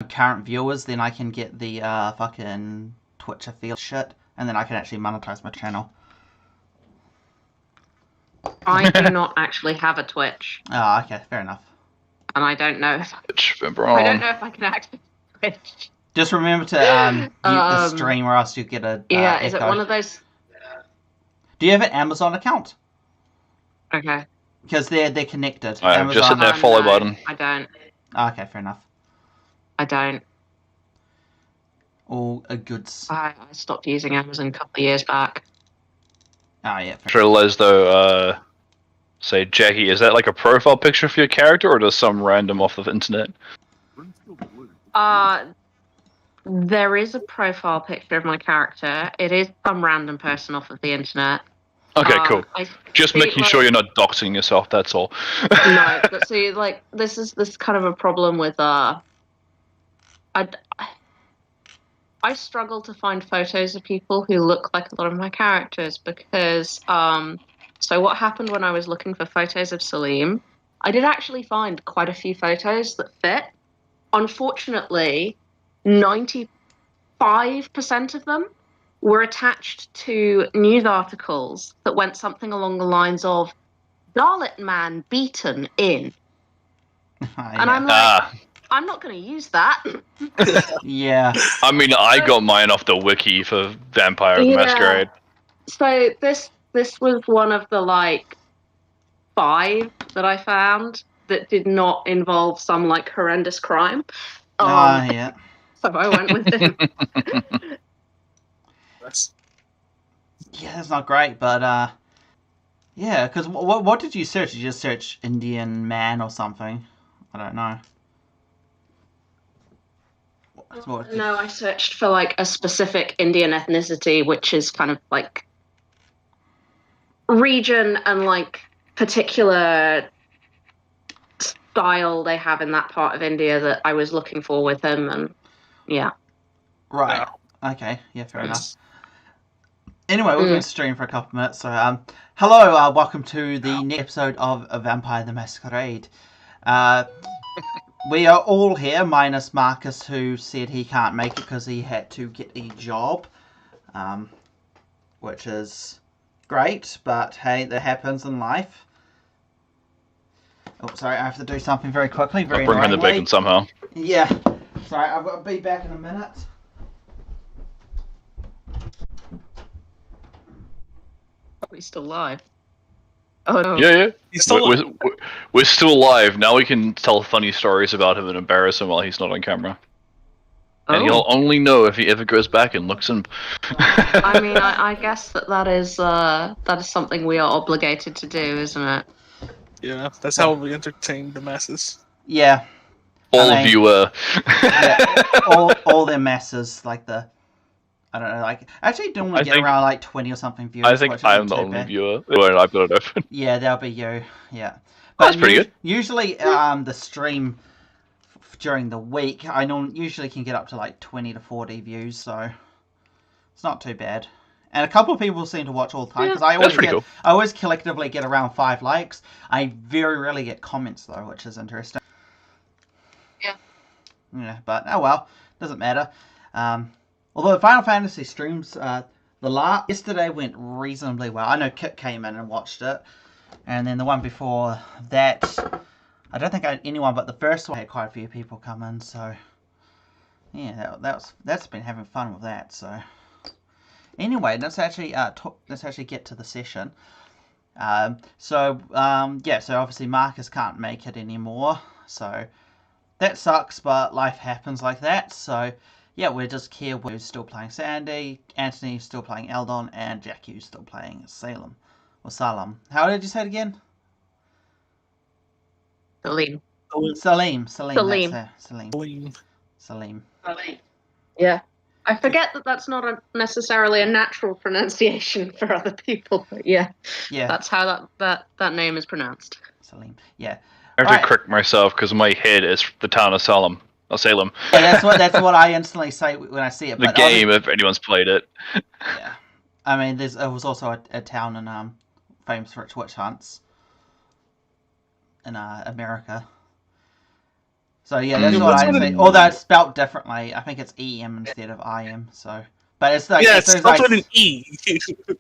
current viewers, then I can get the fucking Twitch affiliate shit, and then I can actually monetize my channel. I do not actually have a Twitch. Oh, okay, fair enough. And I don't know if I can access Twitch. Just remember to mute the stream, or else you get a yeah. Is echo. It one of those? Do you have an Amazon account? Okay. Because they're connected. Amazon, just hit that follow button. I don't. Oh, okay, fair enough. I don't. All goods. I stopped using Amazon a couple of years back. Oh yeah. Sure, as though, say Jackie, is that like a profile picture for your character, or just some random off the internet? There is a profile picture of my character. It is some random person off of the internet. Okay, cool. Just making sure you're not doxing yourself. That's all. No, but see, like this is kind of a problem with I struggle to find photos of people who look like a lot of my characters because so what happened when I was looking for photos of Salim, I did actually find quite a few photos that fit. Unfortunately, 95% of them were attached to news articles that went something along the lines of Dalit man beaten in. And I'm like, I'm not going to use that. Yeah. I mean, I got mine off the wiki for Vampire the Masquerade. So this was one of the like 5 that I found that did not involve some like horrendous crime. Yeah. So I went with him. Yeah, that's not great, but yeah, because what did you search? Did you just search Indian man or something? I don't know. No, I searched for like a specific Indian ethnicity, which is kind of like region and like particular style they have in that part of India that I was looking for with him, and yeah. Right. Okay. Yeah. Fair enough. Anyway, we're going to stream for a couple of minutes. So, hello. Welcome to the next episode of Vampire the Masquerade. We are all here, minus Marcus, who said he can't make it because he had to get a job, which is great. But hey, that happens in life. Oh, sorry, I have to do something very quickly. I'll bring in the bacon somehow. Yeah. Sorry, I've got to be back in a minute. Are we still live? Oh no. Yeah. We're still live. Now we can tell funny stories about him and embarrass him while he's not on camera. And he'll only know if he ever goes back and looks in. I mean, I guess that is something we are obligated to do, isn't it? Yeah, that's how we entertain the masses. Yeah. All their masses, like the... I don't know, like... Actually, don't we get around like 20 or something viewers? I think I'm the only viewer. I've got it open. Yeah, that'll be you. Yeah. But that's pretty good. Usually, the stream during the week, I usually can get up to like 20 to 40 views, so it's not too bad. And a couple of people seem to watch all the time, because I always collectively get around 5 likes. I very rarely get comments though, which is interesting. Yeah. Yeah, but oh well, doesn't matter. Although the Final Fantasy streams, yesterday went reasonably well. I know Kit came in and watched it, and then the one before that, I don't think I had anyone, but the first one had quite a few people come in. So yeah, that's been having fun with that. So anyway, let's actually get to the session. So obviously Marcus can't make it anymore. So that sucks, but life happens like that. So yeah, we're just here. We're still playing Sandy, Anthony's still playing Eldon, and Jackie's still playing Salem. How did you say it again? Salim. Yeah. I forget that that's not necessarily a natural pronunciation for other people, but yeah. That's how that name is pronounced. Salim. Yeah. I have to correct myself because my head is the town of Salem. Salem. Yeah, that's what I instantly say when I see it. The game, if anyone's played it. Yeah, I mean, it was also a town in famous for its witch hunts in America. So yeah, that's Mm. what What's I with say. it? Although it's spelt differently. I think it's EM instead of IM. So, but it's like Yeah, as it's soon as spelled I with an E.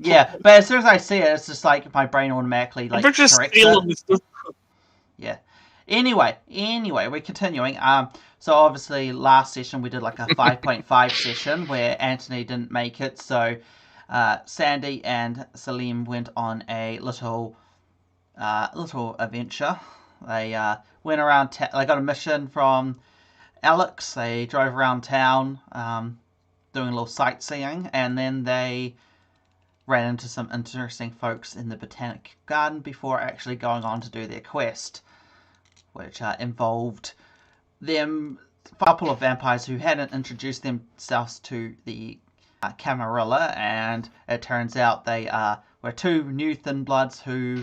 yeah, but as soon as I see it, it's just like my brain automatically like I'm just corrects Salem it. is Yeah. Anyway, we're continuing. So obviously last session we did like a 5.5 session where Anthony didn't make it, so Sandy and Salim went on a little adventure. They went around. They got a mission from Alex. They drove around town, doing a little sightseeing, and then they ran into some interesting folks in the botanic garden before actually going on to do their quest, which involved them, a couple of vampires who hadn't introduced themselves to the Camarilla, and it turns out they were two new Thin Bloods who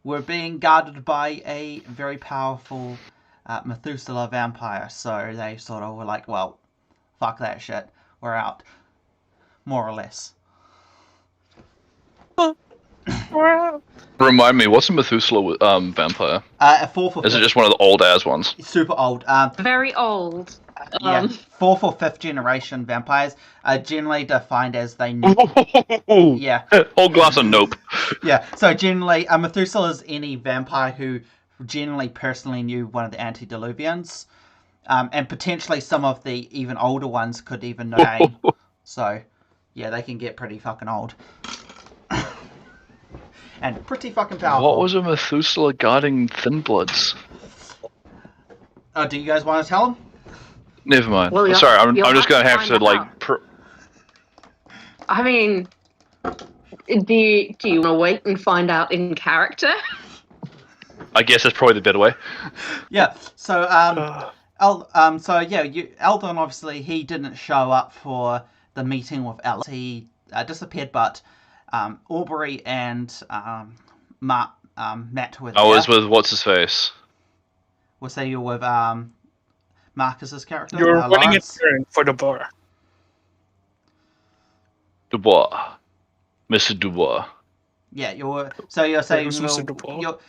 were being guarded by a very powerful Methuselah vampire. So they sort of were like, well, fuck that shit, we're out, more or less. Remind me, what's a Methuselah vampire? A 4 for Is it 5th, just one of the old ass ones? super old. Very old. Yeah, 4th or 5th generation vampires are generally defined as they knew. Yeah. Whole glass of nope. Yeah, so generally, Methuselah is any vampire who generally personally knew one of the antediluvians. And potentially some of the even older ones could even know name. So, yeah, they can get pretty fucking old. And pretty fucking powerful. What was a Methuselah guarding Thin Bloods? Oh, do you guys want to tell them? Never mind. Well, Sorry, I'm you'll just gonna have find to like. out. I mean, do you want to wait and find out in character? I guess that's probably the better way. Yeah. So Eldon obviously he didn't show up for the meeting with Alice. He disappeared, but Aubrey and Matt were there. I was with what's his face. We'll say you're with Marcus's character. You're running a Lawrence. turn for the bar. Dubois, Mr. Dubois. Yeah, you're saying Who's Mr. Dubois? your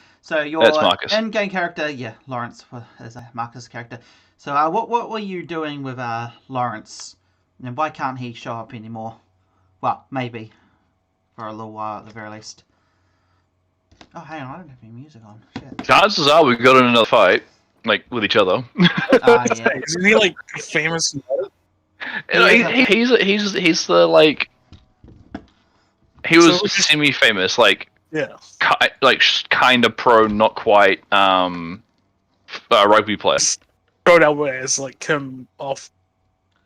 That's Marcus. in-game character. Yeah, Lawrence is Marcus' character. So what were you doing with Lawrence, and why can't he show up anymore? Well, maybe for a little while at the very least. Oh, hang on, I don't have any music on. Shit. Chances are we got in another fight, like with each other. Yeah. Isn't he like famous? He's the like. He was So- semi-famous, like Yeah. kind of pro, not quite rugby player. Throw that way as like him off,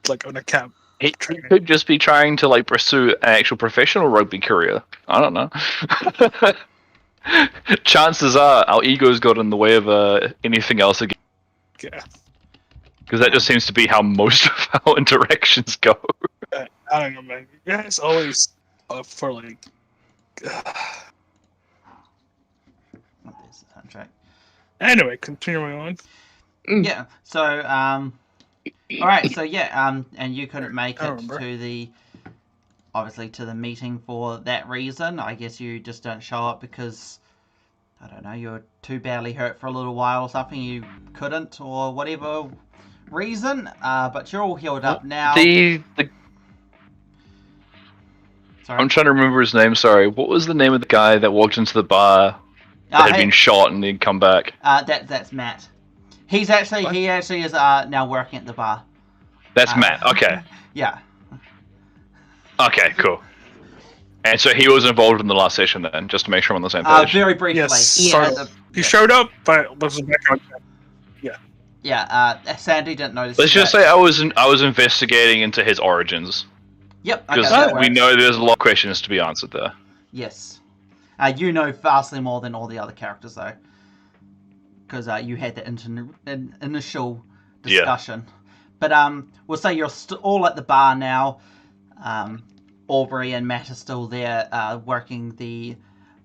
like on a camp. He could just be trying to like pursue an actual professional rugby career. I don't know. Chances are our egos got in the way of anything else again. Yeah. Because that just seems to be how most of our interactions go. I don't know, man. You guys always up for like. What is the soundtrack? Anyway, continuing on. Yeah. So all right. So yeah. And you couldn't make I it remember. to the meeting for that reason. I guess you just don't show up because I don't know, you're too badly hurt for a little while or something. You couldn't, or whatever reason. But you're all healed up now. Sorry. I'm trying to remember his name. Sorry, what was the name of the guy that walked into the bar that had been shot and then come back? That's Matt. He actually is now working at the bar. That's Matt. Okay. Yeah. Okay. Cool. And so he was involved in the last session then, just to make sure I'm on the same page. Very briefly. Yes. Yeah. So he showed up, but wasn't back on. Yeah. Sandy didn't notice. Let's just say I was investigating into his origins Yep. because that we works. know there's a lot of questions to be answered there. Yes. You know vastly more than all the other characters, though. Because you had the initial discussion. But we'll say you're all at the bar now. Aubrey and Matt are still there working the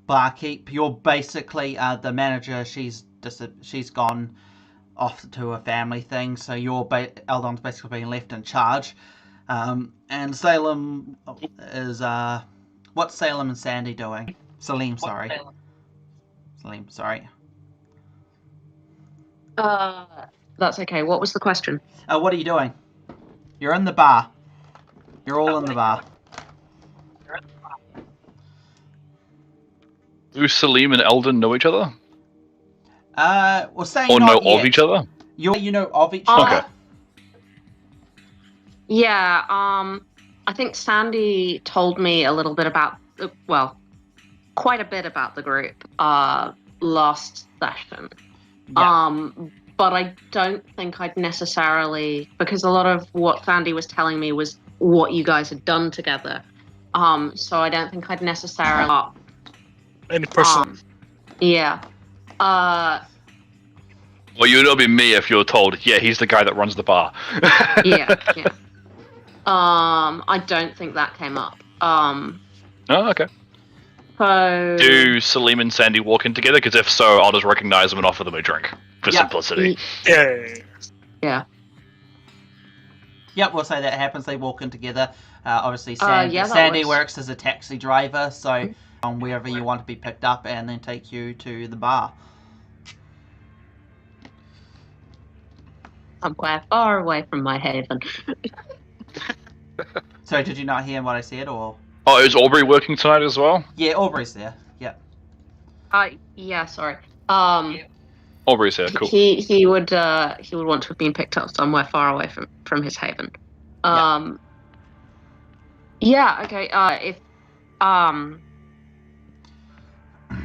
barkeep. You're basically the manager. She's gone off to a family thing. So Eldon's basically being left in charge. And Salem is... what's Salem and Sandy doing? Salim, sorry. Salim, sorry. That's okay. What was the question? What are you doing? You're in the bar. You're all in the bar. Do Salim and Eldon know each other? Well, saying Or not know yet. of each other? You know of each other? Okay. Yeah, I think Sandy told me a little bit about, well, quite a bit about the group last session. Yeah. But I don't think I'd necessarily, because a lot of what Sandy was telling me was what you guys had done together. So I don't think I'd necessarily. Any person. Yeah. Well, you'd know be me if you were told, yeah, he's the guy that runs the bar. Yeah. I don't think that came up. Oh, okay. So. Do Salim and Sandy walk in together? Because if so, I'll just recognize them and offer them a drink. For simplicity. Yeah. Yep, we'll say that happens. They walk in together. Obviously, Sandy, yeah, that Sandy works. works as a taxi driver, so wherever you want to be picked up and then take you to the bar. I'm quite far away from my haven. So, did you not hear what I said, or? Oh, is Aubrey working tonight as well? Yeah, Aubrey's there. Yep. Yeah, sorry. Aubrey's here, cool. He would want to have been picked up somewhere far away from his haven. Yeah, okay.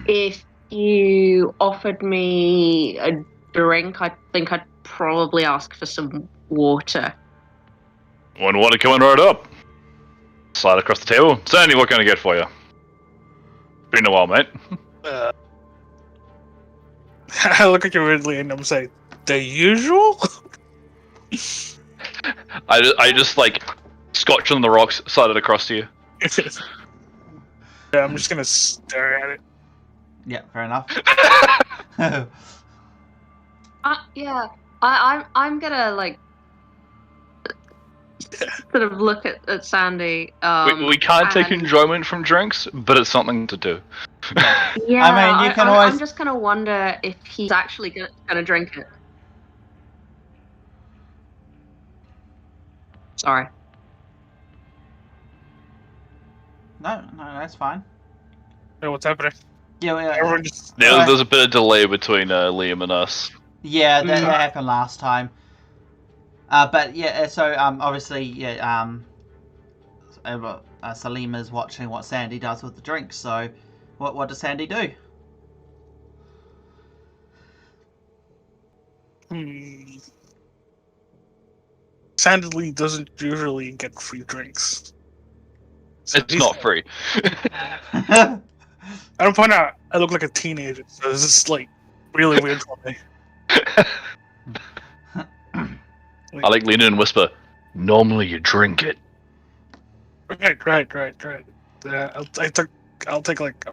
If you offered me a drink, I think I'd probably ask for some water. One water coming right up. Slide across the table. Sandy, what can I get for you? Been a while, mate. I look at you weirdly and I'm saying, the usual? I just like scotch on the rocks, slide it across to you. Yeah, I'm just gonna stare at it. Yeah, fair enough. Yeah, I'm gonna like sort of look at Sandy. We can't take enjoyment from drinks, but it's something to do. Yeah, I mean, you can always. I'm just gonna wonder if he's actually gonna drink it. Sorry. No, that's fine. Hey, what's happening? Yeah, Everyone just... There's a bit of delay between Liam and us. yeah, that happened last time. But yeah, so obviously, yeah, Salim is watching what Sandy does with the drinks. So, what does Sandy do? Sandy doesn't usually get free drinks. So It's not free. I don't point out I look like a teenager, so this is like really weird for me. I like lean in and whisper, normally you drink it. Right. I'll take like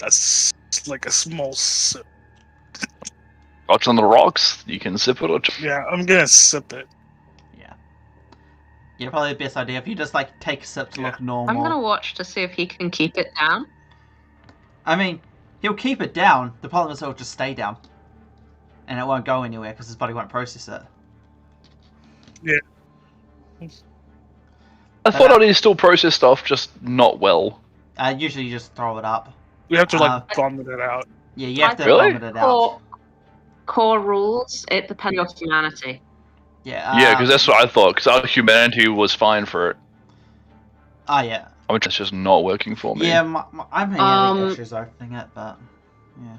a small sip. Scotch on the rocks, you can sip it or... Yeah, I'm gonna sip it. Yeah, probably the best idea if you just like take a sip to look normal. I'm gonna watch to see if he can keep it down. I mean, he'll keep it down. The problem is it'll just stay down, and it won't go anywhere because his body won't process it. Yeah. I thought I'd still process stuff, just not well. Usually you just throw it up. We have to like vomit it out. Yeah, you have to Really? vomit it out. Core rules, it depends on humanity. Yeah, because that's what I thought, because our humanity was fine for it. Oh, yeah. Which is just not working for me. Yeah, I'm having issues opening it, but yeah.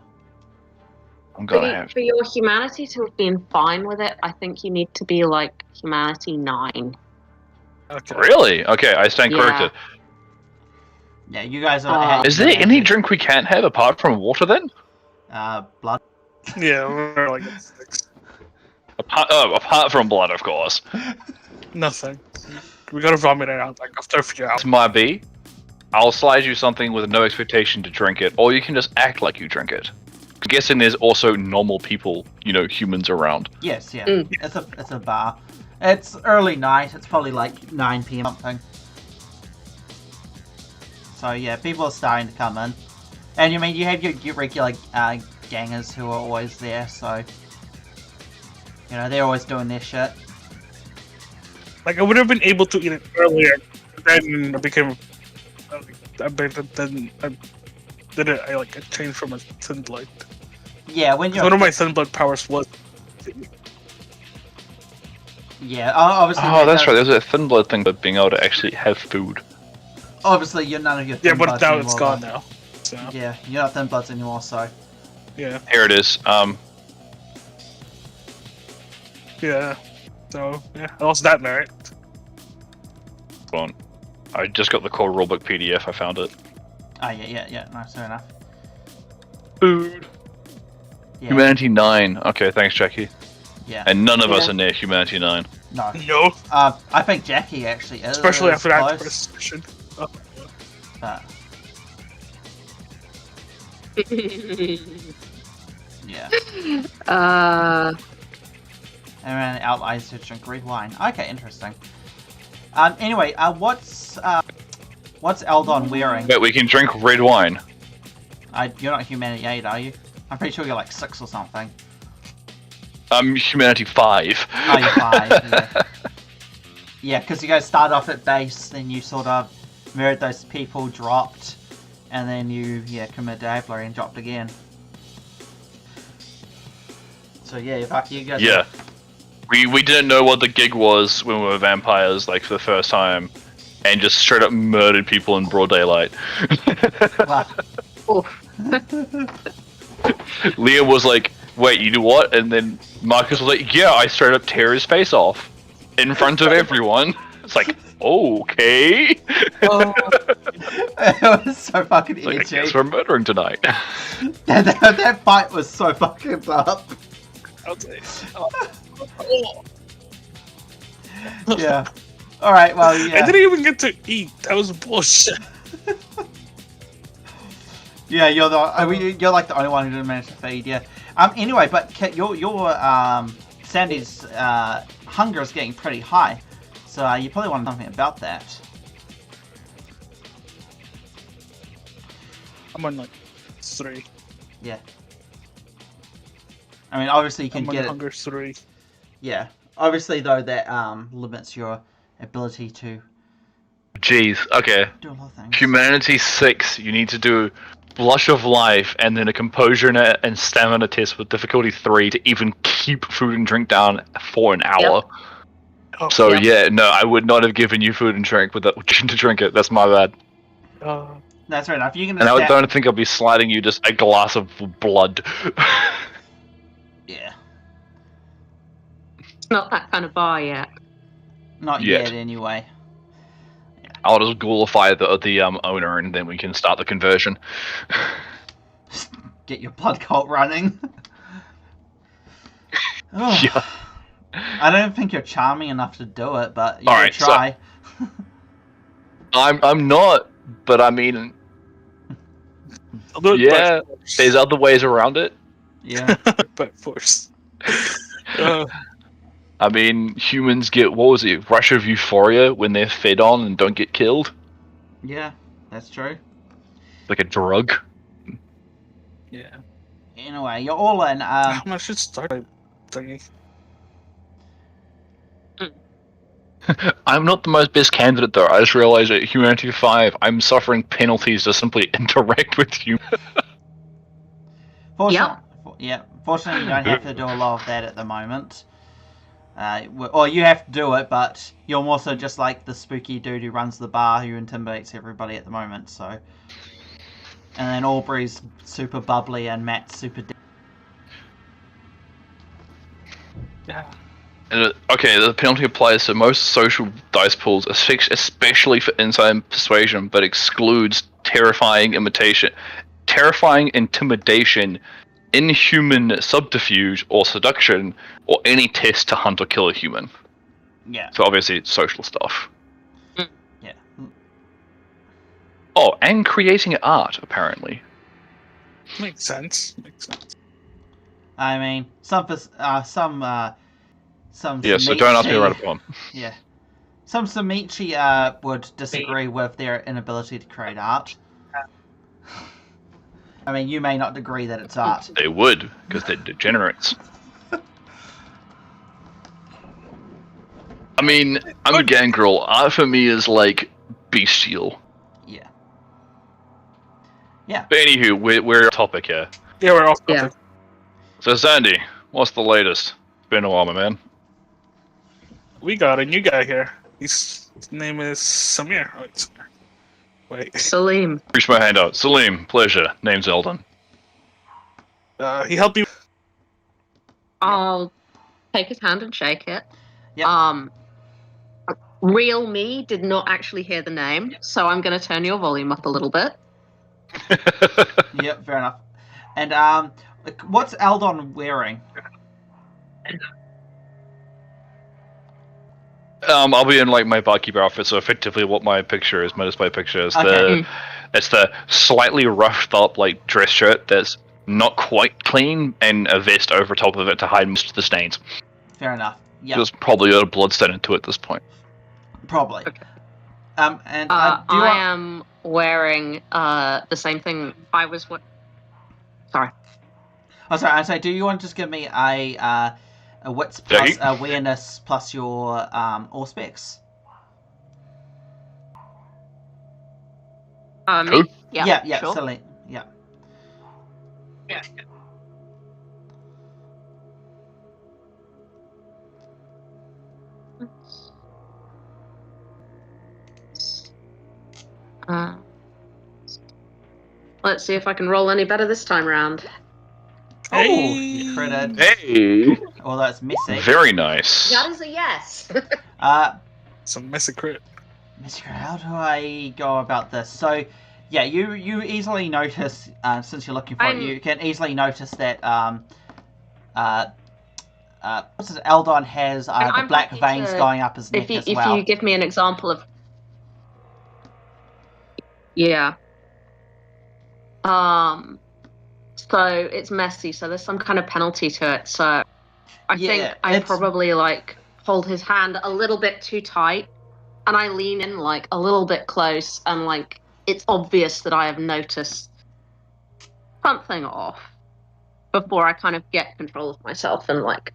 I'm gonna have For your humanity to have been fine with it, I think you need to be like humanity 9. Okay. Really? Okay, I stand Yeah. corrected. Yeah, you guys are. Is there any drink we can't have apart from water then? Blood. Yeah, we're like at 6. Apart from blood, of course. Nothing. We gotta vomit it out like after a few hours. It's my B. I'll slide you something with no expectation to drink it, or you can just act like you drink it. I'm guessing there's also normal people, humans around. Yes, yeah. It's a bar. It's early night. It's probably like 9 p.m. something. So yeah, people are starting to come in, and you mean, you have your regular gangers who are always there. So You know, they're always doing their shit. Like I would have been able to eat it earlier, then I became. Then I changed from a thin blood. Yeah, when you're One of my thin blood powers was. Yeah, obviously. Oh, that's right. There's a thin blood thing, but being able to actually have food. Obviously, you're none of your thin Yeah, but bloods now anymore, it's gone though. now. So Yeah, you're not thin bloods anymore, so. yeah, Here it is. yeah. So yeah, I lost that merit. Hold on. I just got the core rulebook PDF. I found it. Oh, yeah. No, fair enough. Food. Yeah. Humanity 9. Okay, thanks, Jackie. Yeah. And none of us Yeah. are near Humanity 9. No. No, I think Jackie actually is. especially after that close, first mission. Oh, But, yeah. And ran out eyes to drink red wine. Okay, interesting. Anyway, what's Eldon wearing? But we can drink red wine. You're not Humanity 8, are you? I'm pretty sure you're like 6 or something. Humanity 5. Oh, you're 5, yeah. Yeah, because you guys start off at base, then you sort of mirrored those people, dropped, and then you, committed dabbler and dropped again. So yeah, fuck you guys. Yeah. We didn't know what the gig was when we were vampires, like, for the first time, and just straight up murdered people in broad daylight. Wow. Leah was like, wait, you do what? And then Marcus was like, yeah, I straight up tear his face off. In front of everyone. It's like, okay. Oh. It was so fucking Like, I itchy. guess we're murdering tonight. that fight was so fucking up. I'll say. Yeah. Alright, well, yeah. I didn't even get to eat. That was bullshit. Yeah, you're like the only one who didn't manage to feed, yeah. Anyway, but your Sandy's hunger is getting pretty high, so you probably want something about that. I'm on like 3. Yeah. I mean, obviously you can I'm on get it. hunger 3. Yeah. Obviously, though, that limits your ability to Jeez, okay. do a lot of things. Humanity 6, you need to do Blush of Life and then a Composure and Stamina test with difficulty 3 to even keep food and drink down for an hour. Oh, So yeah, no, I would not have given you food and drink to drink it. That's my bad. That's fair enough. You can. And I don't think I'll be sliding you just a glass of blood. Yeah. It's not that kind of bar yet. Not Yet. yet, anyway. I'll just ghoulify the owner and then we can start the conversion. Get your blood cult running. Oh. Yeah. I don't think you're charming enough to do it, but you Alright, can try. I'm not, but I mean, I'll do it yeah, by force. there's other ways around it. Yeah. By force. I mean, humans get, what was it, rush of euphoria when they're fed on and don't get killed? Yeah, that's true. Like a drug. Yeah. Anyway, you're all in. I should start by thingy. I'm not the most best candidate though. I just realized at Humanity 5, I'm suffering penalties to simply interact with you. Fortunately, you don't have to do a lot of that at the moment. Or you have to do it, but you're more so just like the spooky dude who runs the bar who intimidates everybody at the moment, so. And then Aubrey's super bubbly and Matt's super Yeah. Okay, the penalty applies to most social dice pools, especially for insight and persuasion, but excludes terrifying intimidation, inhuman subterfuge, or seduction, or any test to hunt or kill a human. Yeah. So obviously it's social stuff. Yeah. Oh, and creating art, apparently. Makes sense. I mean, some Yeah, so Samichi- don't ask me to write a poem. Yeah. Some Samichi would disagree with their inability to create art. I mean, you may not agree that it's art. They would, because they're degenerates. I mean, I'm a gangrel. Art for me is like bestial. Yeah. Yeah. But anywho, we're off topic here. Yeah, we're off Yeah. topic. So Sandy, what's the latest? It's been a while, my man. We got a new guy here. His name is Samir. Oh, it's Samir. Wait. Salim. Reach my hand out. Salim, pleasure. Name's Eldon. He helped you. I'll take his hand and shake it. Yep. Real me did not actually hear the name, so I'm going to turn your volume up a little bit. Yep, fair enough. And what's Eldon wearing? I'll be in like my barkeeper outfit, so effectively what my picture is, my display picture is Okay. it's the slightly roughed up like dress shirt that's not quite clean and a vest over top of it to hide most of the stains. Fair enough. Yeah, There's probably a blood stain into it at this point. probably. Okay. And do you I am wearing the same thing I was. Sorry. Oh, sorry. I say, do you want to just give me a wits plus awareness plus your all specs? Me? Who? Yeah. Sure. Silly. Yeah. Yeah. Let's see if I can roll any better this time round. Oh, you critted. Hey! Although it's messy. Very nice. That is a yes. Some messy crit. How do I go about this? So, yeah, you easily notice, since you're looking for it, you can easily notice that what's it, Eldon has the black veins going up his neck as well. If you give me an example of... Yeah. So it's messy, so there's some kind of penalty to it, so I think I probably, like, hold his hand a little bit too tight, and I lean in, like, a little bit close, and, like, it's obvious that I have noticed something off before I kind of get control of myself and, like...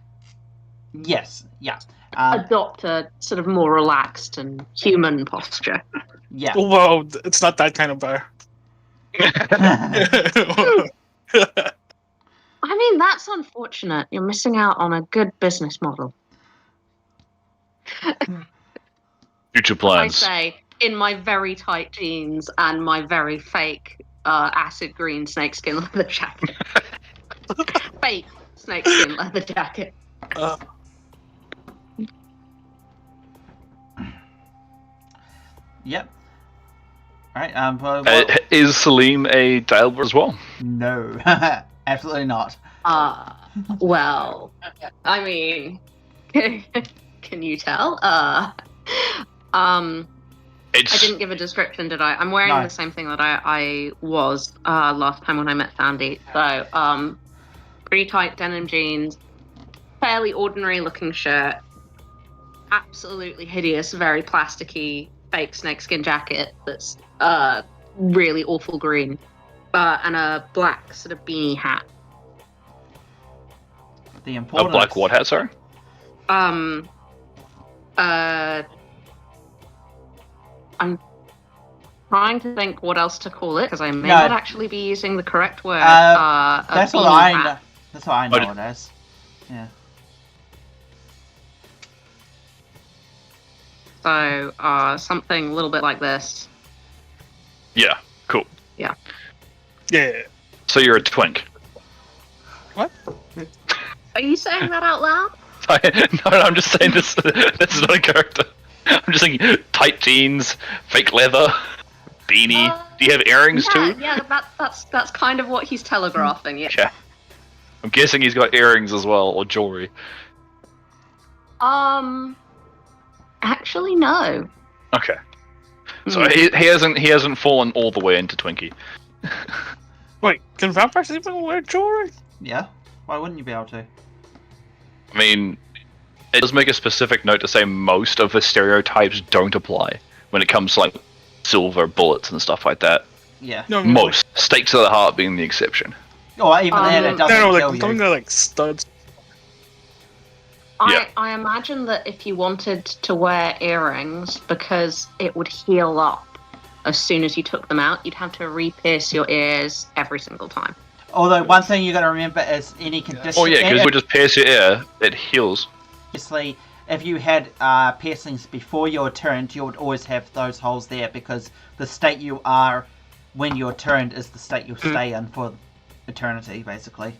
Yes, yeah. Adopt a sort of more relaxed and human posture. Yeah. Well, it's not that kind of bar. I mean, that's unfortunate. You're missing out on a good business model. Future plans. I say, in my very tight jeans and my very fake acid green snakeskin leather jacket. Fake snakeskin leather jacket. Yep. Alright, is Salim a Dalebor as well? no. Absolutely not. Well, I mean, can you tell? I didn't give a description, did I? I'm wearing the same thing that I was last time when I met Sandy. So, pretty tight denim jeans, fairly ordinary looking shirt, absolutely hideous, very plasticky fake snakeskin jacket that's really awful green, and a black sort of beanie hat. The important. A black what hat, sorry? I'm trying to think what else to call it, because I may not actually be using the correct word. That's what I know. That's what I know it as. Yeah. So, something a little bit like this. Yeah, cool. Yeah. Yeah. So you're a twink. What? Are you saying that out loud? No, I'm just saying this. This is not a character. I'm just saying tight jeans, fake leather, beanie. Do you have earrings too? Yeah, that's kind of what he's telegraphing. Yeah. Yeah. I'm guessing he's got earrings as well, or jewelry. Actually, no. Okay. So he hasn't fallen all the way into Twinkie. Wait, can vampires even wear jewelry? Yeah. Why wouldn't you be able to? I mean, it does make a specific note to say most of the stereotypes don't apply when it comes to like silver bullets and stuff like that. Yeah. No, Most. Stakes to the heart being the exception. Oh, even then, it doesn't no, kill like you. something like studs. I imagine that if you wanted to wear earrings, because it would heal up as soon as you took them out, you'd have to re-pierce your ears every single time. Although one thing you got to remember is any condition. Oh yeah, because you just pierce your ear, it heals. Obviously, if you had piercings before your turned, you would always have those holes there because the state you are when you're turned is the state you'll stay in for eternity, basically.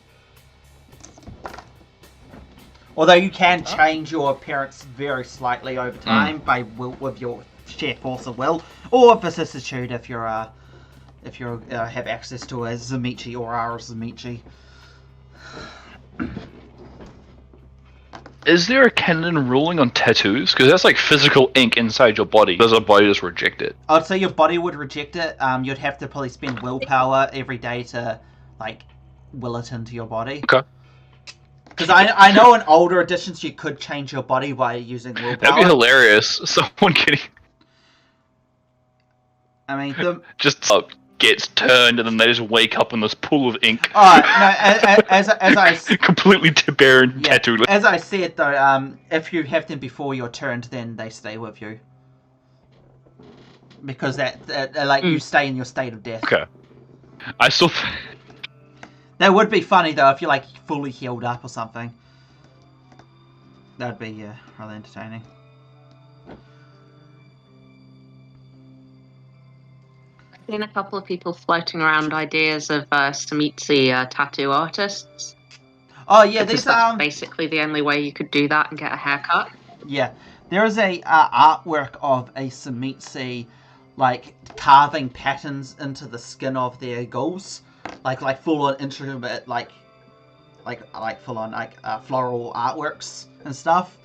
Although you can change your appearance very slightly over time with your sheer force of will, or vicissitude if you're have access to a Zamichi or a Zamichi. Is there a canon ruling on tattoos? Because that's like physical ink inside your body. Does our body just reject it? I'd say your body would reject it. You'd have to probably spend willpower every day to like will it into your body. Okay. Because I know in older editions you could change your body by using willpower. That'd be hilarious. Someone getting just gets turned and then they just wake up in this pool of ink. Oh no! As I completely bare and tattooed. As I said though, if you have them before you're turned, then they stay with you. Because you stay in your state of death. Okay. I still. That would be funny though if you're like fully healed up or something. That'd be rather entertaining. I've seen a couple of people floating around ideas of Samitsi tattoo artists. Oh yeah, these are basically the only way you could do that and get a haircut. Yeah, there is a artwork of a Samitsi like carving patterns into the skin of their ghouls. Like full on intricate like full on floral artworks and stuff.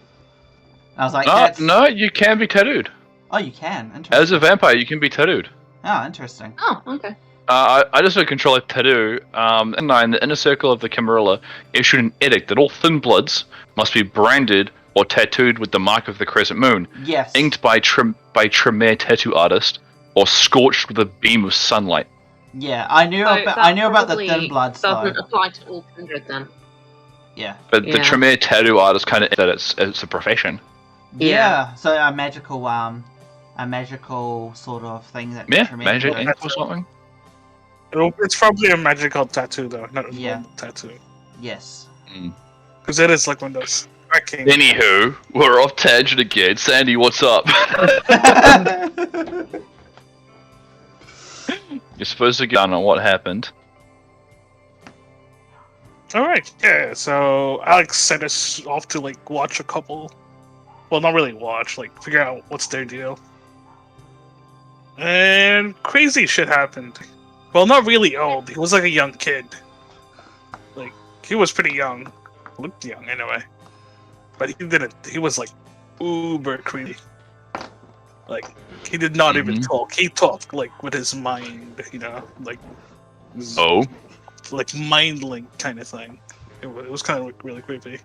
And I was like, no, you can be tattooed. Oh, you can. Interesting. As a vampire, you can be tattooed. Oh, interesting. Oh, okay. I just heard control a tattoo. In the inner circle of the Camarilla issued an edict that all thin bloods must be branded or tattooed with the mark of the crescent moon. Yes. Inked by Tremere tattoo artist or scorched with a beam of sunlight. Yeah, I knew about the thin bloods. Doesn't apply to all kindred then. Yeah. But the Tremere tattoo artist kind of that it's a profession. Yeah. So a magical sort of thing that. Yeah, magic ink or something. It's probably a magical tattoo though, not a tattoo. Yes. Because it is like one of those. Anywho, we're off tangent again. Sandy, what's up? You're supposed to get on what happened. Alright, yeah, so Alex sent us off to like watch a couple. Well, not really watch, like figure out what's their deal. And crazy shit happened. Well, not really old. He was like a young kid. Like, he was pretty young. Looked young anyway. But he was like uber creepy. Like, he did not even talk. He talked like with his mind, you know, like like mind link kind of thing. It was kind of like really creepy.